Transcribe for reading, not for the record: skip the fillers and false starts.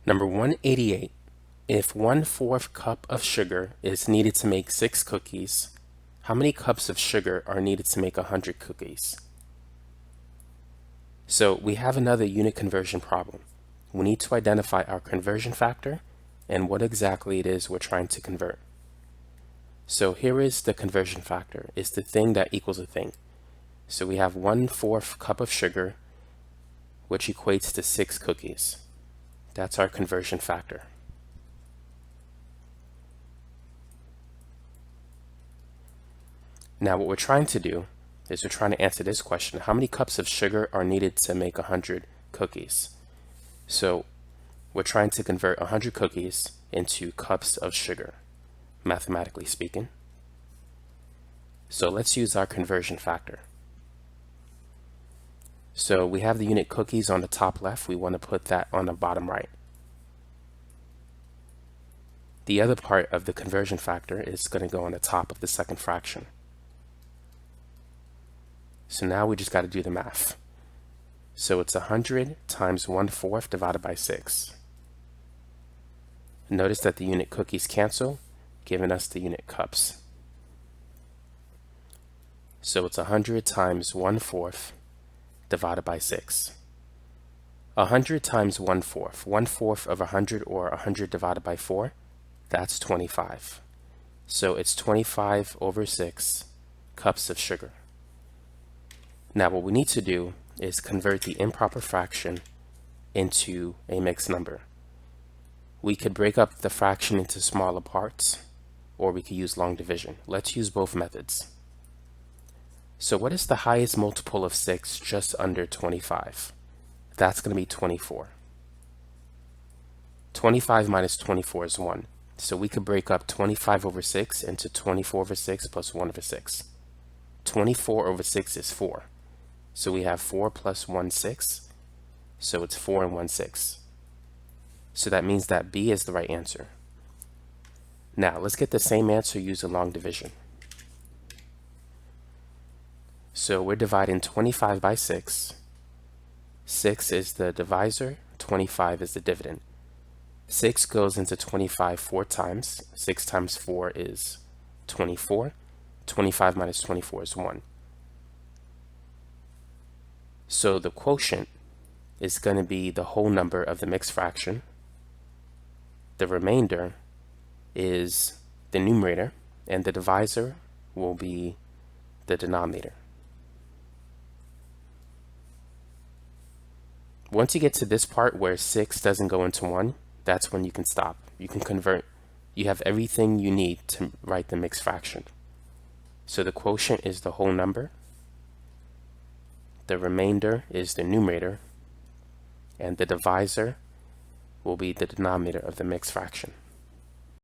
Number 188. If 1/4 cup of sugar is needed to make 6 cookies, how many cups of sugar are needed to make 100 cookies? So we have another unit conversion problem. We need to identify our conversion factor and what exactly it is we're trying to convert. So here is the conversion factor. It's the thing that equals a thing. So we have 1/4 cup of sugar, which equates to 6 cookies. That's our conversion factor. Now what we're trying to do is we're trying to answer this question. How many cups of sugar are needed to make 100 cookies? So we're trying to convert 100 cookies into cups of sugar, mathematically speaking. So let's use our conversion factor. So we have the unit cookies on the top left. We want to put that on the bottom right. The other part of the conversion factor is going to go on the top of the second fraction. So now we just got to do the math. So it's 100 times 1/4 divided by 6. Notice that the unit cookies cancel, giving us the unit cups. So it's 100 times 1/4 divided by 6. 100 times 1/4. 1/4 of 100, or 100 divided by 4, that's 25. So it's 25 over 6 cups of sugar. Now what we need to do is convert the improper fraction into a mixed number. We could break up the fraction into smaller parts, or we could use long division. Let's use both methods. So what is the highest multiple of 6 just under 25? That's going to be 24. 25 minus 24 is 1. So we could break up 25 over 6 into 24 over 6 plus 1 over 6. 24 over 6 is 4. So we have 4 plus 1, 6. So it's 4 and 1, 6. So that means that B is the right answer. Now let's get the same answer using long division. So we're dividing 25 by 6. 6 is the divisor, 25 is the dividend. 6 goes into 25 4 times. 6 times 4 is 24. 25 minus 24 is 1. So the quotient is going to be the whole number of the mixed fraction. The remainder is the numerator, and the divisor will be the denominator. Once you get to this part where 6 doesn't go into 1, that's when you can stop. You can convert. You have everything you need to write the mixed fraction. So the quotient is the whole number. The remainder is the numerator, and the divisor will be the denominator of the mixed fraction.